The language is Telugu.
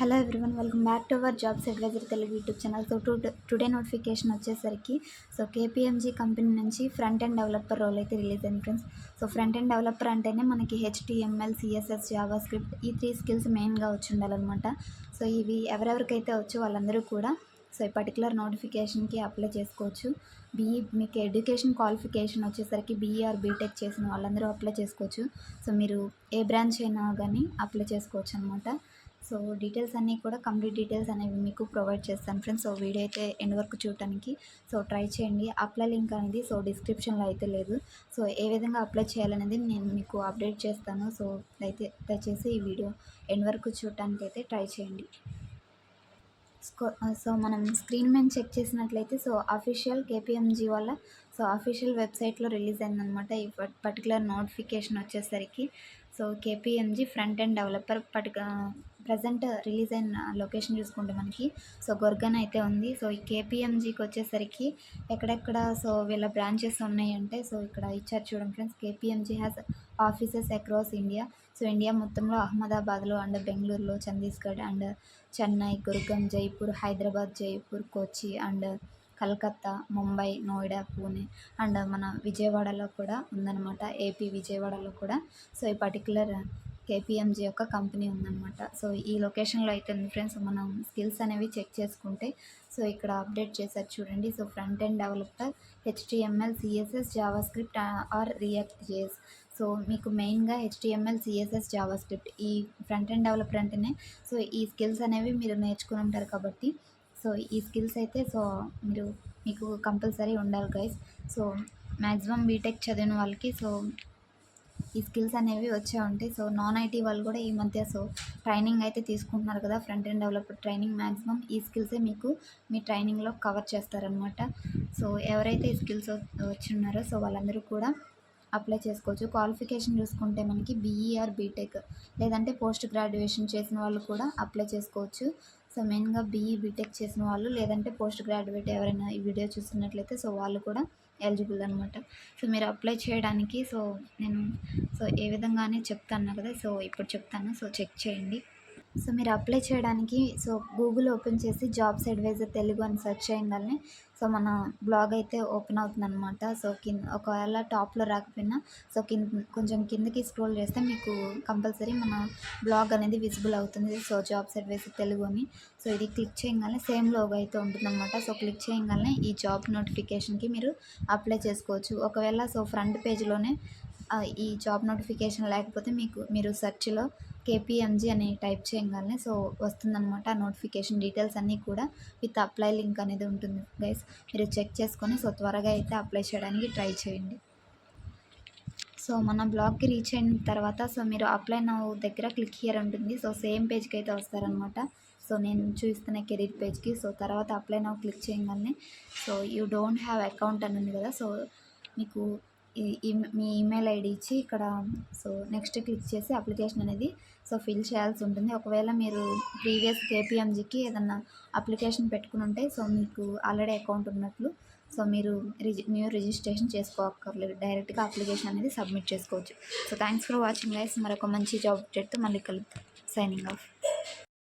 Hello everyone, welcome back to our jobs advisor Telugu YouTube channel. So today notification వచ్చేసరికి కేపీఎంజీ కంపెనీ నుంచి ఫ్రంట్ ఎండ్ డెవలపర్ రోల్ అయితే రిలీజ్ అయింది ఫ్రెండ్స్. ఫ్రంట్ ఎండ్ డెవలపర్ అంటేనే మనకి హెచ్టిఎంఎల్, సిఎస్ఎస్, జావా స్క్రిప్ట్ ఈ 3 స్కిల్స్ మెయిన్గా వచ్చి ఉండాలన్నమాట. ఇవి ఎవరెవరికైతే వచ్చో వాళ్ళందరూ కూడా ఈ పర్టికులర్ నోటిఫికేషన్కి అప్లై చేసుకోవచ్చు. మీకు ఎడ్యుకేషన్ క్వాలిఫికేషన్ వచ్చేసరికి బీఈ ఆర్ బీటెక్ చేసిన వాళ్ళందరూ అప్లై చేసుకోవచ్చు. మీరు ఏ బ్రాంచ్ అయినా కానీ అప్లై చేసుకోవచ్చు అనమాట. డీటెయిల్స్ అన్నీ కూడా కంప్లీట్ డీటెయిల్స్ అనేవి మీకు ప్రొవైడ్ చేస్తాను ఫ్రెండ్స్. వీడియో అయితే ఎండ్ వరకు చూడటానికి ట్రై చేయండి. అప్లై లింక్ అనేది డిస్క్రిప్షన్లో అయితే లేదు. ఏ విధంగా అప్లై చేయాలనేది నేను మీకు అప్డేట్ చేస్తాను. దయచేసి ఈ వీడియో ఎండ్ వరకు చూడటానికి అయితే ట్రై చేయండి. మనం స్క్రీన్ మీద చెక్ చేసినట్లయితే అఫీషియల్ కేపీఎంజీ వాళ్ళ అఫీషియల్ వెబ్సైట్లో రిలీజ్ అయిందనమాట. ఈ పర్టికులర్ నోటిఫికేషన్ వచ్చేసరికి KPMG front end developer present release అయిన లొకేషన్ చూసుకుంటే మనకి గొర్గన్ అయితే ఉంది. ఈ కేపీఎంజీకి వచ్చేసరికి ఎక్కడెక్కడ వీళ్ళ బ్రాంచెస్ ఉన్నాయంటే ఇక్కడ ఇచ్చారు చూడండి friends. KPMG has offices across India. India మొత్తంలో అహ్మదాబాద్లో అండ్ బెంగళూరులో, Chhattisgarh and Chennai, Gurgaon, Jaipur, Hyderabad, Jaipur, Kochi and Calcutta, Mumbai, Noida, Pune and మన విజయవాడలో కూడా ఉందన్నమాట. ఏపీ విజయవాడలో కూడా ఈ పర్టికులర్ కేపీఎంజీ యొక్క కంపెనీ ఉందన్నమాట. ఈ లొకేషన్లో అయితే ఉంది ఫ్రెండ్స్. మనం స్కిల్స్ అనేవి చెక్ చేసుకుంటే ఇక్కడ అప్డేట్ చేశారు చూడండి. Front end developer HTML, CSS, Java script or react JS. మీకు మెయిన్గా హెచ్టిఎంఎల్, సిఎస్ఎస్, జావా స్క్రిప్ట్ ఈ ఫ్రంట్ ఎండ్ డెవలపర్ అంటేనే ఈ స్కిల్స్ అనేవి మీరు నేర్చుకుని ఉంటారు కాబట్టి ఈ స్కిల్స్ అయితే మీకు కంపల్సరీ ఉండాలి గైస్. మ్యాక్సిమం బీటెక్ చదివిన వాళ్ళకి ఈ స్కిల్స్ అనేవి వచ్చే ఉంటాయి. నాన్ ఐటీ వాళ్ళు కూడా ఈ మధ్య ట్రైనింగ్ అయితే తీసుకుంటున్నారు కదా, front end developer training. Maximum ఈ స్కిల్సే మీకు మీ ట్రైనింగ్లో కవర్ చేస్తారనమాట. ఎవరైతే ఈ స్కిల్స్ వచ్చి ఉన్నారో వాళ్ళందరూ కూడా అప్లై చేసుకోవచ్చు. క్వాలిఫికేషన్ చూసుకుంటే మనకి బీఈ ఆర్ బీటెక్ లేదంటే పోస్ట్ గ్రాడ్యుయేషన్ చేసిన వాళ్ళు కూడా అప్లై చేసుకోవచ్చు. మెయిన్గా బీఈ బీటెక్ చేసిన వాళ్ళు లేదంటే పోస్ట్ గ్రాడ్యుయేట్ ఎవరైనా ఈ వీడియో చూస్తున్నట్లయితే వాళ్ళు కూడా ఎలిజిబుల్ అనమాట. మీరు అప్లై చేయడానికి నేను ఏ విధంగానే చెప్తాను కదా, ఇప్పుడు చెప్తాను. చెక్ చేయండి. మీరు అప్లై చేయడానికి గూగుల్ ఓపెన్ చేసి జాబ్స్ అడ్వైజర్ తెలుగు అని సెర్చ్ చేయగానే మన బ్లాగ్ అయితే ఓపెన్ అవుతుంది అనమాట. ఒకవేళ టాప్లో రాకపోయినా కొంచెం కిందకి స్క్రోల్ చేస్తే మీకు కంపల్సరీ మన బ్లాగ్ అనేది విజిబుల్ అవుతుంది. జాబ్స్ అడ్వైజర్ తెలుగు అని. ఇది క్లిక్ చేయగానే సేమ్ లోగో అయితే ఉంటుందన్నమాట. క్లిక్ చేయగానే ఈ జాబ్ నోటిఫికేషన్కి మీరు అప్లై చేసుకోవచ్చు. ఒకవేళ ఫ్రంట్ పేజ్లోనే ఈ జాబ్ నోటిఫికేషన్ లేకపోతే మీరు సెర్చ్లో కేపీఎంజీ అని టైప్ చేయగానే వస్తుందన్నమాట. ఆ నోటిఫికేషన్ డీటెయిల్స్ అన్నీ కూడా విత్ అప్లై లింక్ అనేది ఉంటుంది గైస్. మీరు చెక్ చేసుకొని త్వరగా అయితే అప్లై చేయడానికి ట్రై చేయండి. మన బ్లాగ్కి రీచ్ అయిన తర్వాత మీరు అప్లై నౌ దగ్గర క్లిక్ హియర్ ఉంటుంది. సేమ్ పేజ్కి అయితే వస్తారనమాట. నేను చూస్తున్న కెరీర్ పేజ్కి. తర్వాత అప్లై నౌ క్లిక్ చేయగానే యూ డోంట్ హ్యావ్ అకౌంట్ అని ఉంది కదా. మీకు మీ ఈమెయిల్ ఐడి ఇచ్చి ఇక్కడ నెక్స్ట్ క్లిక్ చేసి అప్లికేషన్ అనేది ఫిల్ చేయాల్సి ఉంటుంది. ఒకవేళ మీరు ప్రీవియస్ కేపీఎంజీకి ఏదన్నా అప్లికేషన్ పెట్టుకుని ఉంటే మీకు ఆల్రెడీ అకౌంట్ ఉన్నట్లు మీరు న్యూ రిజిస్ట్రేషన్ చేసుకోక్కర్లేదు. డైరెక్ట్గా అప్లికేషన్ అనేది సబ్మిట్ చేసుకోవచ్చు. Thanks for watching guys. మరొక మంచి జాబ్ అప్డేట్తో మళ్ళీ కలుద్దాం. Signing off.